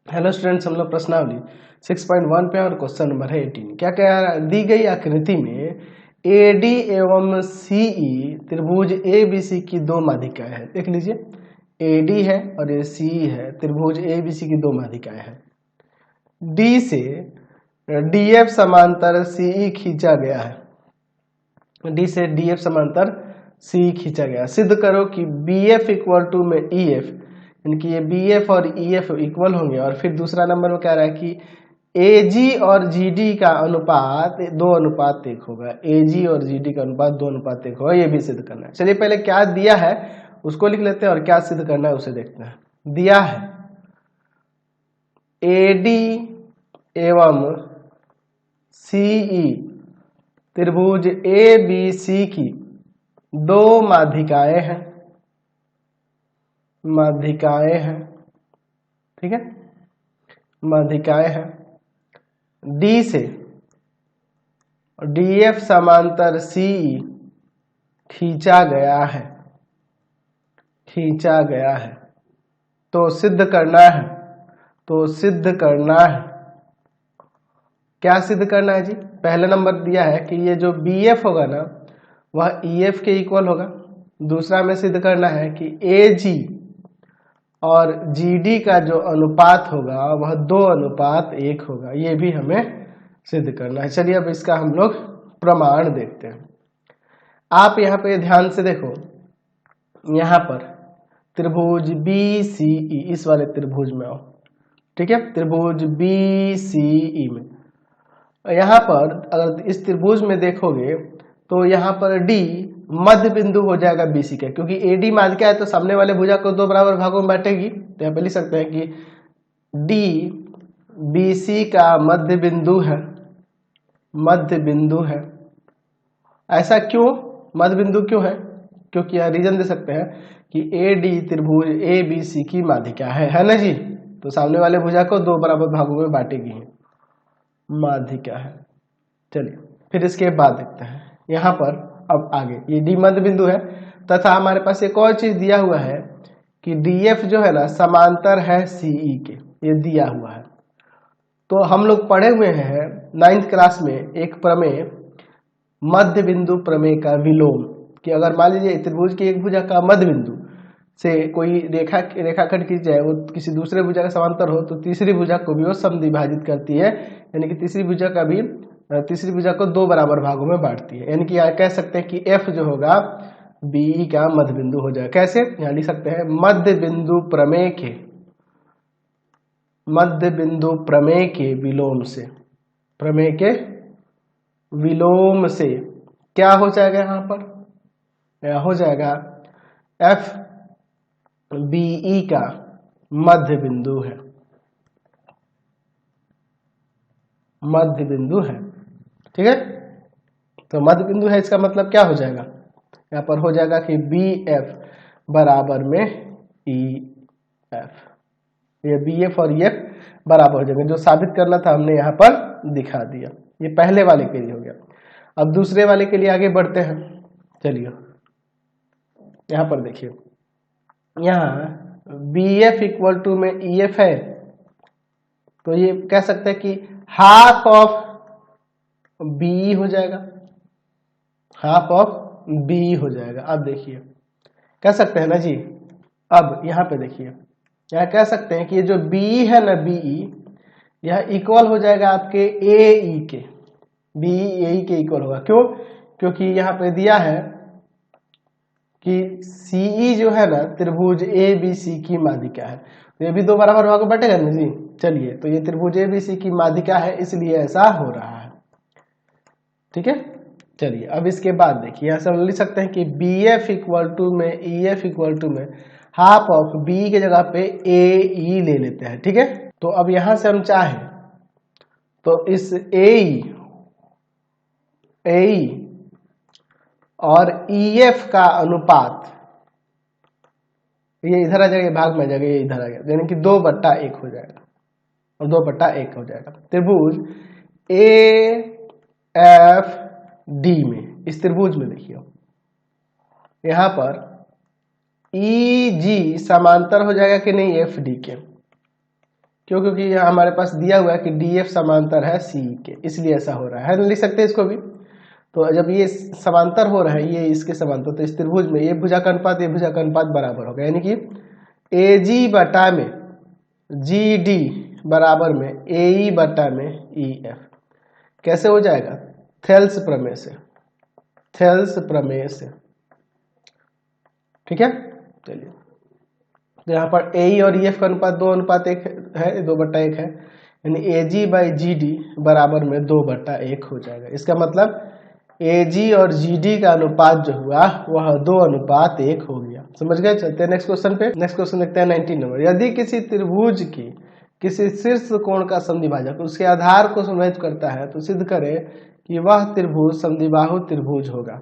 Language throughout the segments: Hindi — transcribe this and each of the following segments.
हेलो स्टूडेंट्स, हम लोग प्रश्नावली 6.1 पे और क्वेश्चन नंबर है 18। क्या क्या दी गई आकृति में AD एवं CE त्रिभुज ABC की दो माध्यिकाएं हैं। देख लीजिए, AD है और ये CE है, त्रिभुज ABC की दो माध्यिकाएं हैं। D से DF समांतर CE खींचा गया है। D से DF समांतर CE खींचा गया। सिद्ध करो कि BF इक्वल टू में EF, यानी कि ये BF और EF इक्वल होंगे। और फिर दूसरा नंबर में कह रहा है कि AG और GD का अनुपात 2:1 होगा। AG और GD का अनुपात 2:1 होगा, ये भी सिद्ध करना है। चलिए पहले क्या दिया है उसको लिख लेते हैं और क्या सिद्ध करना है उसे देखते हैं। दिया है AD एवं CE त्रिभुज ABC की दो माध्यिकाएं हैं। ठीक है, माध्यिकाएं हैं। D से DF समांतर CE खींचा गया है। तो सिद्ध करना है। क्या सिद्ध करना है जी? पहले नंबर दिया है कि ये जो BF होगा ना वह EF के इक्वल होगा। दूसरा में सिद्ध करना है कि AG और GD का जो अनुपात होगा वह 2:1 होगा। ये भी हमें सिद्ध करना है। चलिए अब इसका हम लोग प्रमाण देखते हैं। आप यहाँ पे ध्यान से देखो, यहाँ पर त्रिभुज BCE, इस वाले त्रिभुज में आओ। ठीक है, त्रिभुज BCE में यहाँ पर अगर इस त्रिभुज में देखोगे तो यहाँ पर D मध्य बिंदु हो जाएगा BC का, क्योंकि AD माध्यिका है तो सामने वाले भुजा को दो बराबर भागों में बांटेगी। तो यहाँ पे लिख सकते हैं कि D BC का मध्य बिंदु है। ऐसा क्यों मध्य बिंदु क्यों है? क्योंकि यहाँ रीजन दे सकते हैं कि AD त्रिभुज ABC की माध्यिका है ना जी। तो सामने वाले भुजा को दो बराबर भागों में बांटेगी, माध्यिका है। चलिए फिर इसके बाद देखते हैं यहाँ पर। अब आगे ये D मध्य बिंदु है तथा हमारे पास एक और चीज दिया हुआ है कि DF जो है ना समांतर है CE के, ये दिया हुआ है। तो हम लोग पढ़े हुए हैं 9th क्लास में एक प्रमेय, मध्य बिंदु प्रमेय का विलोम, कि अगर मान लीजिए त्रिभुज की एक भुजा का मध्य बिंदु से कोई रेखाखंड खींच जाए, वो किसी दूसरे भुजा का समांतर हो, तो तीसरी भुजा को भी वो समद्विभाजित करती है, यानी कि तीसरी भुजा को दो बराबर भागों में बांटती है। यानी कि यहाँ कह सकते हैं कि F जो होगा BE का मध्य बिंदु हो जाएगा। कैसे? यहाँ लिख सकते हैं मध्य बिंदु प्रमेय के विलोम से क्या हो जाएगा? यहाँ पर यह हो जाएगा F BE का मध्य बिंदु है। ठीक है, तो मध्य बिंदु है, इसका मतलब क्या हो जाएगा? यहाँ पर हो जाएगा कि BF बराबर में EF। ये BF और EF बराबर हो जाएंगे। जो साबित करना था हमने यहाँ पर दिखा दिया। ये पहले वाले के लिए हो गया। अब दूसरे वाले के लिए आगे बढ़ते हैं। चलिए यहाँ पर देखिए, यहाँ BF इक्वल टू में EF है, तो ये कह सकते हैं कि हाफ ऑफ BE हो जाएगा, अब देखिए कह सकते हैं ना जी। अब यहाँ पे देखिए, यहाँ कह सकते हैं कि ये जो BE है ना, BE यह इक्वल हो जाएगा आपके AE के। BE AE के इक्वल होगा। क्यों? क्योंकि यहाँ पे दिया है कि CE जो है ना त्रिभुज ABC की माध्यिका है, तो ये भी दो बराबर भागों में बटेगा ना जी। चलिए, तो ये त्रिभुज ABC की माध्यिका है, इसलिए ऐसा हो रहा है। ठीक है, चलिए अब इसके बाद देखिए, यहाँ से हम लिख सकते हैं कि BF इक्वल टू में EF इक्वल टू में हाफ ऑफ BE के जगह पे AE ले लेते हैं। ठीक है, तो अब यहां से हम चाहें तो इस AE और EF का अनुपात, ये इधर आ जाएगा, भाग में आ जाएगा, ये इधर आ गया, यानी कि 2/1 हो जाएगा और 2/1 हो जाएगा। त्रिभुज AFD में, इस त्रिभुज में देखिए यहाँ पर EG समांतर हो जाएगा कि नहीं FD के, क्यों? क्योंकि यहाँ हमारे पास दिया हुआ है कि DF समांतर है C के, इसलिए ऐसा हो रहा है। लिख सकते हैं इसको भी। तो जब ये समांतर हो रहा है, ये इसके समांतर, तो इस त्रिभुज में ये भुजा का अनुपात ये भुजा का अनुपात बराबर होगा, यानी कि AG बटा में GD बराबर में AE बटा में EF। कैसे हो जाएगा? थेल्स प्रमेय से, थेल्स प्रमेय से। ठीक है, चलिए। तो यहाँ पर AE और EF का अनुपात 2:1 है, 2/1 है, यानी AG बाई GD बराबर में 2/1 हो जाएगा। इसका मतलब AG और GD का अनुपात जो हुआ वह 2:1 हो गया। समझ गए? चलते हैं नेक्स्ट क्वेश्चन पे। नेक्स्ट क्वेश्चन देखते हैं 19 नंबर। यदि किसी त्रिभुज की किसी शीर्ष कोण का समद्विभाजक उसके आधार को समद्वित करता है तो सिद्ध करें कि वह त्रिभुज समद्विबाहु त्रिभुज होगा।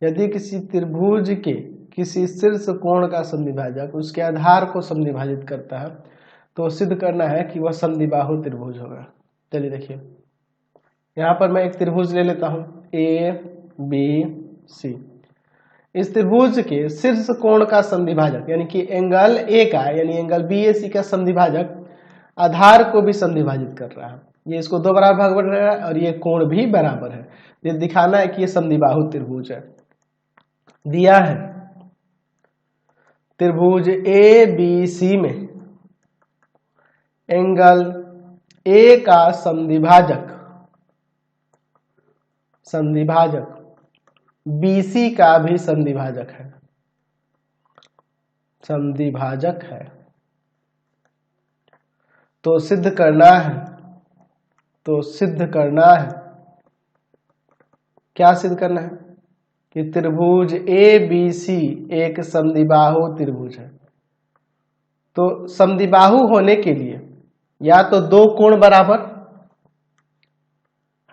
यदि किसी त्रिभुज के किसी शीर्ष कोण का समद्विभाजक उसके आधार को समद्विभाजित करता है तो सिद्ध करना है कि वह समद्विबाहु त्रिभुज होगा। चलिए देखिए, यहाँ पर मैं एक त्रिभुज ले लेता हूँ ABC। इस त्रिभुज के शीर्ष कोण का समद्विभाजक यानी कि एंगल A का, यानी एंगल BAC का समद्विभाजक आधार को भी समद्विभाजित कर रहा है। ये इसको 2 बराबर भाग बढ़ रहा है और ये कोण भी बराबर है। ये दिखाना है कि ये समद्विबाहु त्रिभुज है। दिया है त्रिभुज ABC में एंगल A का समद्विभाजक BC का भी समद्विभाजक है, समद्विभाजक है। तो सिद्ध करना है, क्या सिद्ध करना है? कि त्रिभुज ABC एक समद्विबाहु त्रिभुज है। तो समद्विबाहु होने के लिए या तो 2 कोण बराबर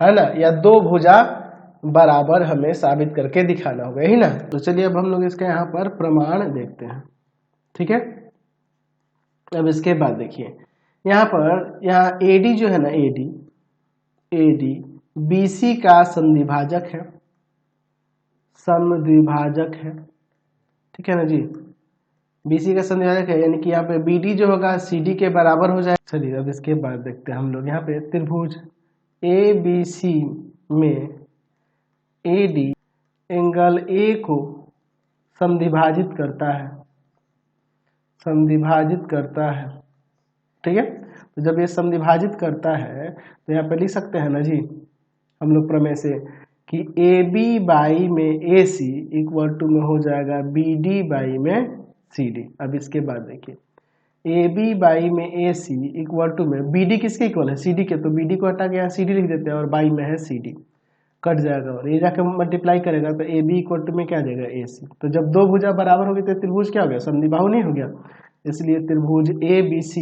है ना, या 2 भुजा बराबर हमें साबित करके दिखाना होगा, यही ना। तो चलिए अब हम लोग इसका यहाँ पर प्रमाण देखते हैं। ठीक है, अब इसके बाद देखिए यहाँ AD जो है ना, AD BC का समद्विभाजक है, ठीक है ना जी। BC का समद्विभाजक है, यानी कि यहाँ पे BD जो होगा CD के बराबर हो जाएगा। चलिए अब इसके बाद देखते हैं हम लोग यहाँ पे त्रिभुज ABC में AD एंगल A को समद्विभाजित करता है, ठीक है। तो जब ये समद्विभाजित करता है तो यहाँ पे लिख सकते हैं ना जी हम लोग प्रमेय से कि AB बाई में AC इक्वल टू में हो जाएगा BD बाई में CD। अब इसके बाद देखिए AB बाई में AC इक्वल टू में BD किसके इक्वल है? CD के, तो BD को हटा के यहाँ CD लिख देते हैं और बाई में है CD, कट जाएगा और ये जाके मल्टीप्लाई करेगा तो AB इक्वल टू में क्या आ जाएगा? AC। तो जब 2 भुजा बराबर हो गई तो त्रिभुज क्या हो गया? समद्विबाहु नहीं हो गया। इसलिए त्रिभुज ABC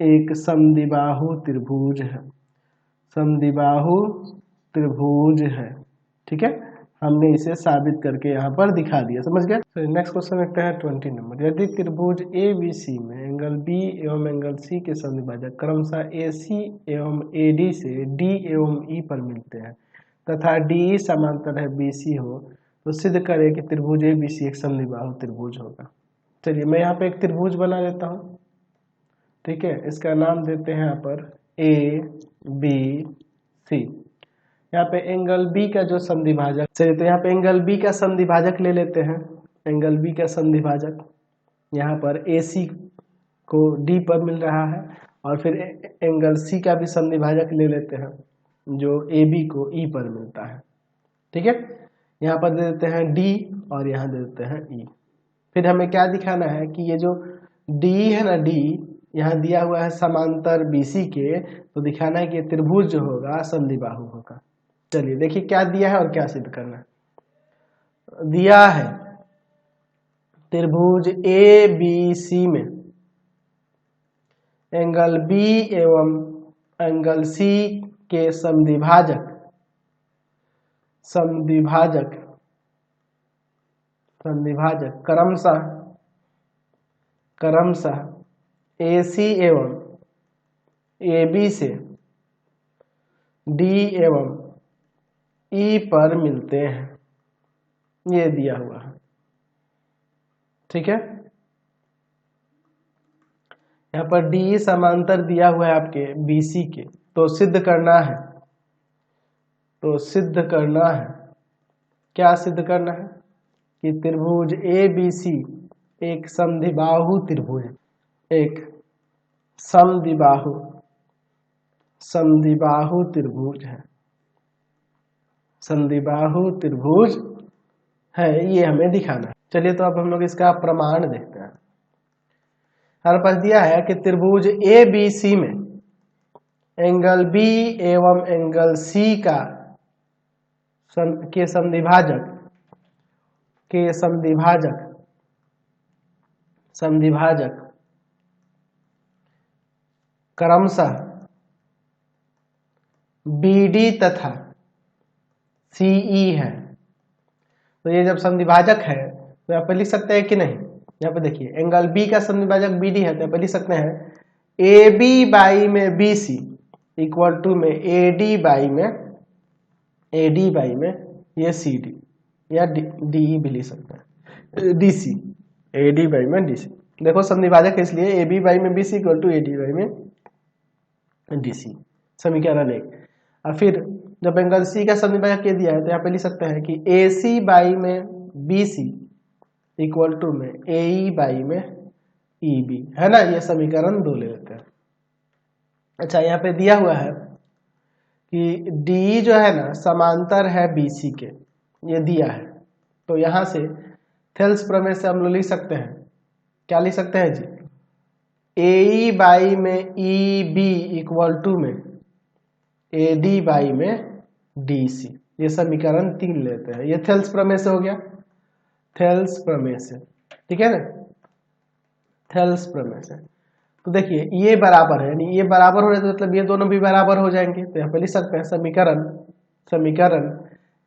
एक समद्विबाहु त्रिभुज है, समद्विबाहु त्रिभुज है। ठीक है, हमने इसे साबित करके यहाँ पर दिखा दिया। समझ गया? तो नेक्स्ट क्वेश्चन देखते हैं 20 नंबर। यदि त्रिभुज ABC में एंगल B एवं एंगल C के समद्विभाजक क्रमशः AC एवं AD से D एवं E पर मिलते हैं तथा DE समांतर है BC हो तो सिद्ध करें कि त्रिभुज ABC एक समद्विबाहु त्रिभुज होगा। चलिए मैं यहाँ पे एक त्रिभुज बना लेता हूँ, ठीक है। इसका नाम देते हैं यहाँ पर ABC। यहाँ पे एंगल B का जो समद्विभाजक, चलिए तो यहाँ पे एंगल B का समद्विभाजक ले लेते हैं। एंगल B का समद्विभाजक यहाँ पर AC को D पर मिल रहा है और फिर एंगल C का भी समद्विभाजक ले लेते हैं जो AB को E पर मिलता है। ठीक है, यहाँ पर दे देते हैं D और यहाँ दे देते हैं E। फिर हमें क्या दिखाना है कि ये जो D है ना, D यहाँ दिया हुआ है समांतर BC के, तो दिखाना है कि त्रिभुज जो होगा समद्विबाहु होगा। चलिए देखिए क्या दिया है और क्या सिद्ध करना है। दिया है त्रिभुज ABC में एंगल B एवं एंगल C के समद्विभाजक क्रमशः AC एवं AB से D एवं E पर मिलते हैं, ये दिया हुआ है। ठीक है, यहाँ पर डी समांतर दिया हुआ है आपके बीसी के, तो सिद्ध करना है, तो सिद्ध करना है, क्या सिद्ध करना है कि त्रिभुज ए बी सी एक समद्विबाहु त्रिभुज, एक समद्विबाहु त्रिभुज है, समद्विबाहु त्रिभुज है, ये हमें दिखाना है। चलिए तो अब हम लोग इसका प्रमाण देखते हैं। हमारे पास दिया है कि त्रिभुज ए बी सी में एंगल बी एवं एंगल सी के समद्विभाजक क्रमशः BD तथा CE है। तो ये जब समद्विभाजक है तो यहाँ पे लिख सकते हैं कि नहीं, यहाँ पे देखिए एंगल B का समद्विभाजक BD है, तो यहाँ पे लिख सकते हैं AB बाई में BC इक्वल टू में AD बाई में ये CD या DE भी लिख सकते हैं, DC, AD बाई में DC। देखो समद्विभाजक है इसलिए AB बाई में BC equal to AD by में DC, समीकरण 1। और फिर जब एंगल C का समद्विभाजक के दिया है तो यहाँ पे लिख सकते हैं कि AC बाई में BC इक्वल टू में AE बाई में EB, है ना, ये समीकरण 2 ले लेते हैं। अच्छा, यहाँ पे दिया हुआ है कि DE जो है ना समांतर है BC के, ये दिया है, तो यहाँ से थेल्स प्रमेय से हम लोग लिख सकते हैं, क्या लिख सकते हैं जी, AE बाई में EB इक्वल टू में AD बाई में DC, ये समीकरण 3 लेते हैं। ये थेल्स प्रमेय से हो गया, थेल्स प्रमेय से, ठीक है ना, थेल्स प्रमेय से। तो देखिए ये बराबर है, यानी ये बराबर हो रहे तो मतलब ये दोनों भी बराबर हो जाएंगे, तो यहाँ पे लिख सकते हैं समीकरण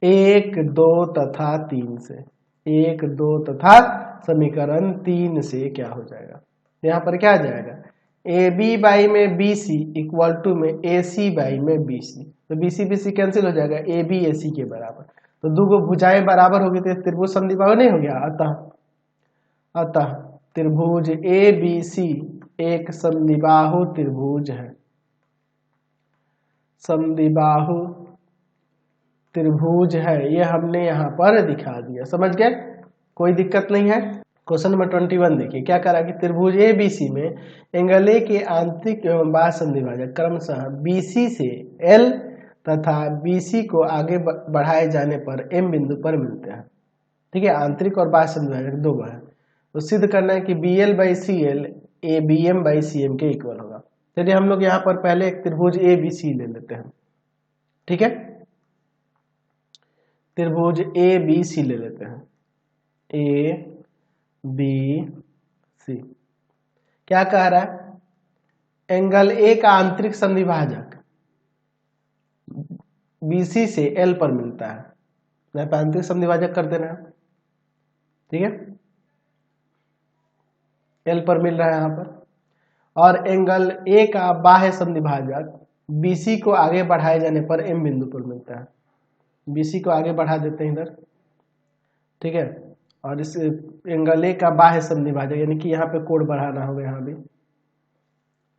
1, 2 तथा 3 से, 1, 2 तथा समीकरण 3 से क्या हो जाएगा, यहाँ पर क्या आ जाएगा, AB बाई में BC इक्वल टू में AC बाई में BC, तो BC BC कैंसिल हो जाएगा, AB AC के बराबर, तो दो भुजाएं बराबर होगी तो त्रिभुज समद्विबाहु नहीं हो गया। अतः त्रिभुज ABC एक समद्विबाहु त्रिभुज है, समद्विबाहु त्रिभुज है, ये हमने यहाँ पर दिखा दिया, समझ गए, कोई दिक्कत नहीं है। क्वेश्चन नंबर 21 देखिए क्या करा कि त्रिभुज ABC में एंगल A के आंतरिक एवं बाह्य समद्विभाजक क्रमशः BC से L तथा BC को आगे बढ़ाए जाने पर M बिंदु पर मिलते हैं, ठीक है, आंतरिक और बाह्य समद्विभाजक दो बार, तो सिद्ध करना है कि BL by CL ABM by CM के इक्वल होगा। चलिए हम लोग यहाँ पर पहले एक त्रिभुज ABC ले लेते हैं, ठीक है, त्रिभुज ABC ले लेते हैं, ABC क्या कह रहा है, एंगल A का आंतरिक समद्विभाजक BC से L पर मिलता है, यहाँ पे आंतरिक समद्विभाजक कर देना है, ठीक है, L पर मिल रहा है यहाँ पर, और एंगल A का बाह्य समद्विभाजक BC को आगे बढ़ाए जाने पर M बिंदु पर मिलता है, BC को आगे बढ़ा देते हैं इधर, ठीक है, और इस एंगल A का बाह्य समद्विभाजक यानी कि यहाँ पे कोण बढ़ाना होगा, यहाँ भी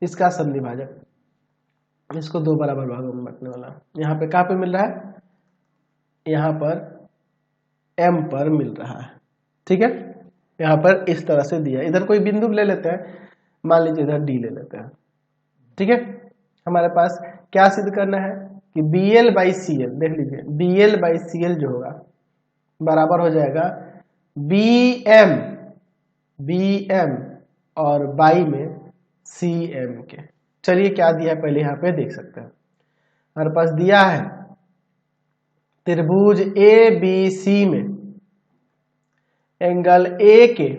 इसका समद्विभाजक, इसको दो बराबर भागों में बांटने वाला, यहाँ पे कहाँ पे मिल रहा है, यहाँ पर M पर मिल रहा है, ठीक है, यहाँ पर इस तरह से दिया, इधर कोई बिंदु ले लेते हैं, मान लीजिए इधर D ले लेते हैं, ठीक है। हमारे पास क्या सिद्ध करना है कि BL बाई CL, देख लीजिए BL बाई CL जो होगा बराबर हो जाएगा BM और बाई में CM के। चलिए क्या दिया है पहले यहाँ पे देख सकते हैं, हमारे पास दिया है त्रिभुज ABC में एंगल A के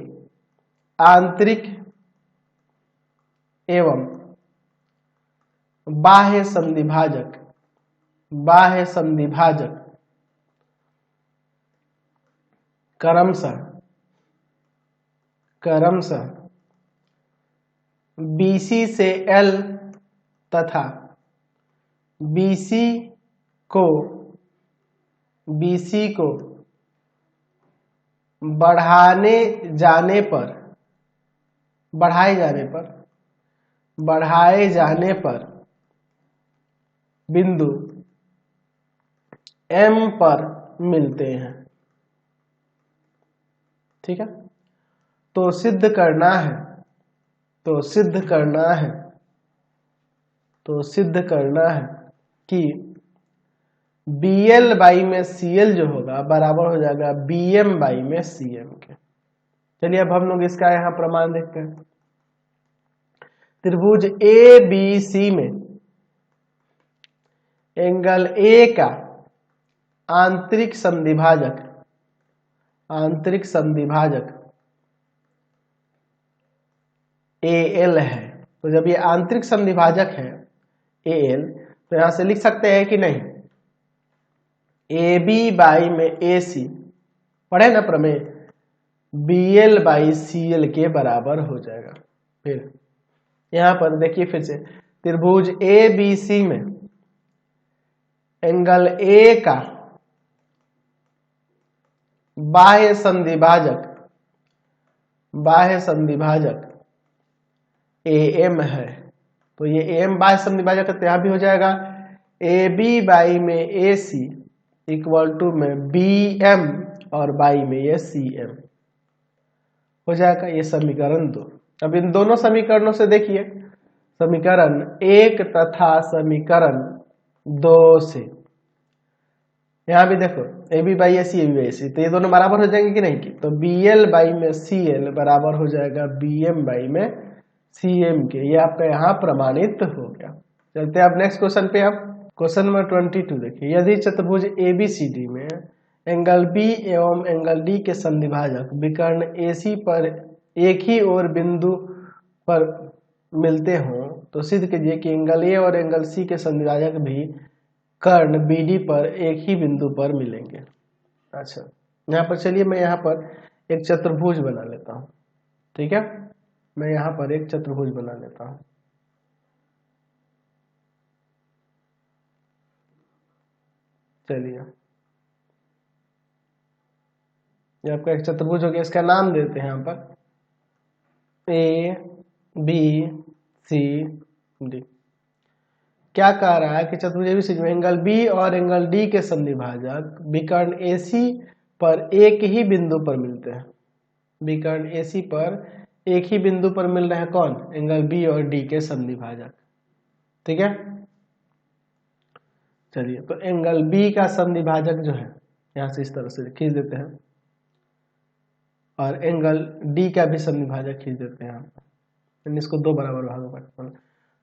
आंतरिक एवं बाह्य समद्विभाजक क्रमशः BC से L तथा BC को बढ़ाए जाने पर बढ़ाए जाने पर बिंदु M पर मिलते हैं। ठीक है, तो सिद्ध करना है कि BL बाई में CL जो होगा बराबर हो जाएगा BM बाई में CM के। चलिए अब हम लोग इसका यहां प्रमाण देखते हैं। त्रिभुज ABC में एंगल A का आंतरिक संधिभाजक AL है। तो जब ये आंतरिक संधिभाजक है AL, तो यहां से लिख सकते हैं कि नहीं, AB बाई में AC, पढ़े ना प्रमेय, BL बाई CL के बराबर हो जाएगा। फिर यहां पर देखिए फिर से, त्रिभुज ABC में एंगल A का बाह्य संधिभाजक AM है। तो ये AM बाह्य संधिभाजक है, तो यहां भी हो जाएगा AB बाई में AC इक्वल टू में BM और बाई में ये CM हो जाएगा। ये समीकरण 2। अब इन दोनों समीकरणों से देखिए, समीकरण 1 तथा समीकरण 2 से यहां भी देखो AB by AC AB by AC, तो ये दोनों बराबर हो जाएंगे कि नहीं की, तो BL बाई में CL बराबर हो जाएगा BM बाई में CM के। ये आपका यहाँ प्रमाणित हो गया। चलते हैं आप नेक्स्ट क्वेश्चन पे। आप क्वेश्चन नंबर 22 देखिए, यदि चतुर्भुज ABCD में एंगल B एवं एंगल D के संधिभाजक विकर्ण AC पर एक ही और बिंदु पर मिलते हों, तो सिद्ध कीजिए कि एंगल A और एंगल C के संधिभाजक भी कर्ण BD पर एक ही बिंदु पर मिलेंगे। अच्छा, यहाँ पर चलिए मैं यहाँ पर एक चतुर्भुज बना लेता हूँ। ठीक है, मैं यहाँ पर एक चतुर्भुज बना लेता हूँ। चलिए, ये आपका एक चतुर्भुज हो गया, इसका नाम देते हैं यहाँ पर ABCD। क्या कह रहा है कि चतुर्भुज ABCD में एंगल B और एंगल D के संधिभाजक विकर्ण AC पर एक ही बिंदु पर मिलते हैं। विकर्ण AC पर एक ही बिंदु पर मिल रहे हैं कौन, एंगल B और D के संधिभाजक। ठीक है, चलिए तो एंगल B का संधिभाजक जो है यहां से इस तरह से खींच देते हैं, और एंगल D का भी संधिभाजक खींच देते हैं। इसको दो बराबर भागों में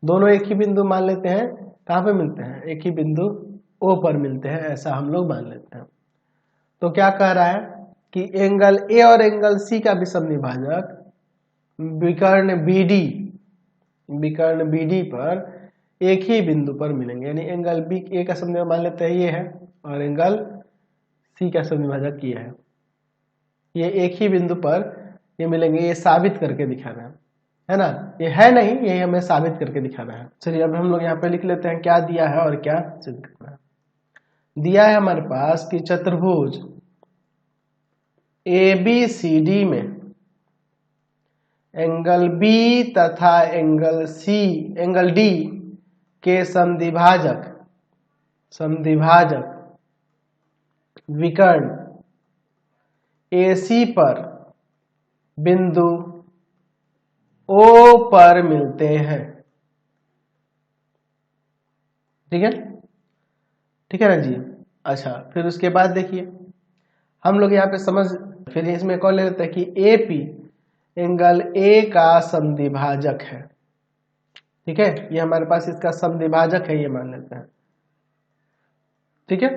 दोनों एक ही बिंदु मान लेते हैं। कहाँ पे मिलते हैं, एक ही बिंदु O पर मिलते हैं, ऐसा हम लोग मान लेते हैं। तो क्या कह रहा है कि एंगल A और एंगल C का भी संधिभाजक विकर्ण BD पर एक ही बिंदु पर मिलेंगे। यानी एंगल B A का संधिभाजक मान लेते हैं ये है, और एंगल C का संधिभाजक ये है। ये एक ही बिंदु पर ये मिलेंगे, ये साबित करके दिखाना है ना, ये है नहीं, ये हमें साबित करके दिखाना है। चलिए अब हम लोग यहाँ पे लिख लेते हैं क्या दिया है और क्या सिद्ध करना है। दिया है हमारे पास कि चतुर्भुज ABCD में एंगल B तथा एंगल D के संधिभाजक विकर्ण AC पर बिंदु O पर मिलते हैं। ठीक है, ठीक है ना जी। अच्छा, फिर उसके बाद देखिए हम लोग यहाँ पे फिर इसमें कौन ले लेते हैं कि AP एंगल A का संधिभाजक है। ठीक है, ये हमारे पास इसका संधिभाजक है, ये मान लेते हैं। ठीक है,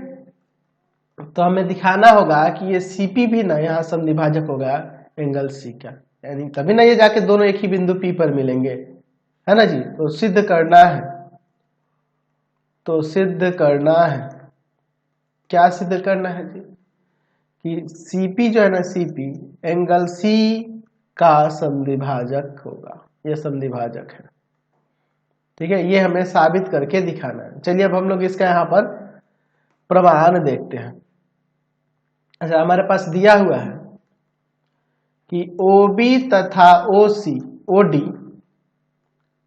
तो हमें दिखाना होगा कि ये CP भी ना यहाँ संधिभाजक होगा एंगल C का, यानी तभी ना ये जाके दोनों एक ही बिंदु P पर मिलेंगे, है ना जी। तो सिद्ध करना है, क्या सिद्ध करना है जी, कि CP जो है ना, CP एंगल C का संधिभाजक होगा, ये संधिभाजक है। ठीक है, ये हमें साबित करके दिखाना है। चलिए अब हम लोग इसका यहाँ पर प्रमाण देखते हैं। अच्छा, हमारे पास दिया हुआ है कि OB तथा OD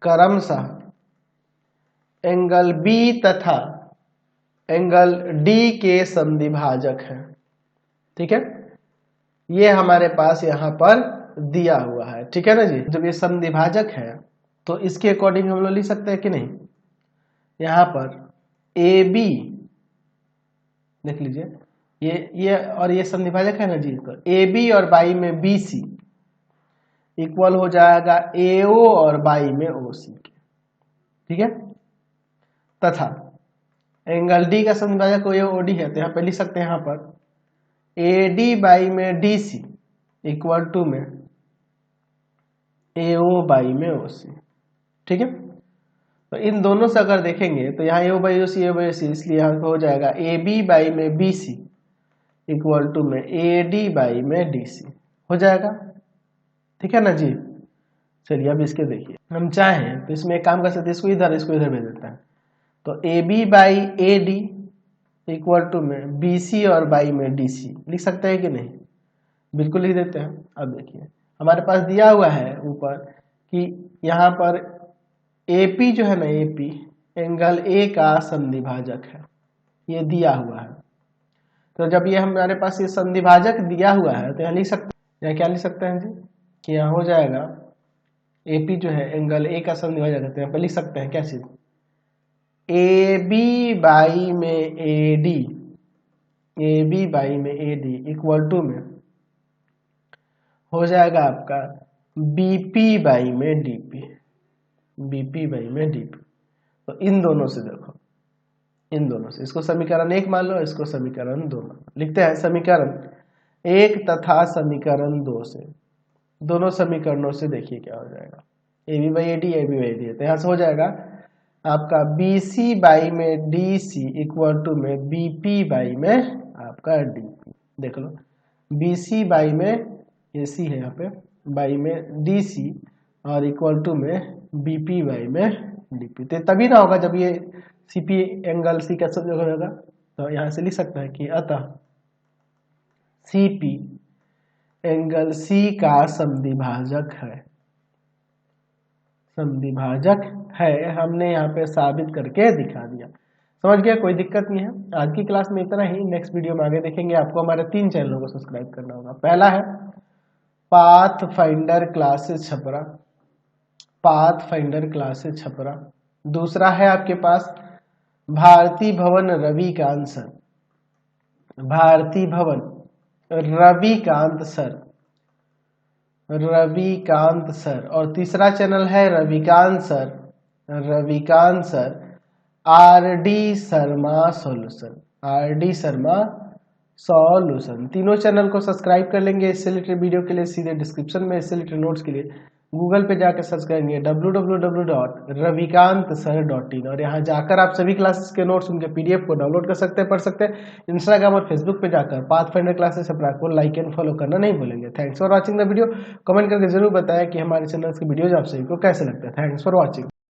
क्रमशः एंगल बी तथा एंगल डी के समद्विभाजक हैं। ठीक है, ये हमारे पास यहाँ पर दिया हुआ है। ठीक है ना जी, जब ये समद्विभाजक है तो इसके अकॉर्डिंग हम लोग लिख सकते हैं कि नहीं। यहाँ पर ए बी देख लीजिए, ये और ये समद्विभाजक है ना जी, तो ए बी और बाई में बी सी इक्वल हो जाएगा ए ओ और बाई में ओ सी के। ठीक है, तथा एंगल डी का समद्विभाजक ये ओ डी है, तो यहाँ पे लिख सकते हैं यहाँ पर ए डी बाई में डी सी इक्वल टू में ए ओ बाई में ओ सी। ठीक है, तो इन दोनों से अगर देखेंगे तो यहाँ ए O by O C, A by ओ सी, इसलिए यहाँ पे हो जाएगा ए बी बाई में बी सी इक्वल टू में ए डी बाई में डी सी हो जाएगा। ठीक है ना जी, चलिए अब इसके देखिए, हम चाहें तो इसमें एक काम कर सकते हैं, इसको इधर भेज देते हैं। तो A B by A D equal to में बी सी और बाई में डी सी लिख सकते हैं कि नहीं, बिल्कुल लिख देते हैं। अब देखिए हमारे पास दिया हुआ है ऊपर कि यहाँ पर ए पी जो है ना, ए पी एंगल ए का समद्विभाजक है, ये दिया हुआ है। तो जब ये हमारे पास ये समद्विभाजक दिया हुआ है तो यहाँ लिख सकते हैं, यहाँ क्या लिख सकते हैं जी, कि यहाँ हो जाएगा ए पी जो है एंगल ए का समद्विभाजक है, तो यहाँ पर लिख सकते हैं क्या चीज, ए बी बाई में A D, A B by में ए डी इक्वल टू में हो जाएगा आपका बीपी बाई में डीपी, बीपी बाई में डीपी। तो इन दोनों से देखो, इन दोनों से, इसको समीकरण 1 मान लो, इसको समीकरण 2 मान लो। लिखते हैं समीकरण 1 तथा समीकरण 2 से, दोनों समीकरणों से देखिए क्या हो जाएगा, A B by A D, A B by D, तो यहाँ से हो जाएगा आपका बी सी बाई में डी सी इक्वल टू में बी पी बाई में आपका डी पी। देख लो बी सी बाई में ये सी है यहाँ पे, बाई में डी सी और इक्वल टू में बी पी बाई में डी पी। तो तभी ना होगा जब ये सी पी एंगल सी का सब जगह होगा। तो यहाँ से लिख सकता है कि अतः सी पी एंगल सी का समद्विभाजक है, समद्विभाजक है, हमने यहाँ पे साबित करके दिखा दिया। समझ गया, कोई दिक्कत नहीं है। आज की क्लास में इतना ही, नेक्स्ट वीडियो में आगे देखेंगे। आपको हमारे 3 चैनलों को सब्सक्राइब करना होगा। पहला है path finder classes Chhapra, path finder classes Chhapra. दूसरा है आपके पास भारती भवन रविकांत सर, भारती भवन रविकांत सर, रविकांत सर। और तीसरा चैनल है Ravikant sir, Ravikant sir R D Sharma solution, R D Sharma solution. तीनों चैनल को सब्सक्राइब कर लेंगे। इससे रिलेटेड वीडियो के लिए सीधे डिस्क्रिप्शन में, इससे रिलेटेड नोट्स के लिए गूगल पे जाकर सर्च करेंगे www.ravikantsir.in और यहाँ जाकर आप सभी क्लासेस के नोट्स, उनके पीडीएफ को डाउनलोड कर सकते हैं, पढ़ सकते हैं। इंस्टाग्राम और फेसबुक पे जाकर पाथ फाइंडर क्लासेस छपरा को लाइक एंड फॉलो करना नहीं भूलेंगे। Thanks for watching the video. Comment करके जरूर बताएं कि हमारे चैनल के वीडियोज आप सभी को कैसे लगते हैं। Thanks for watching.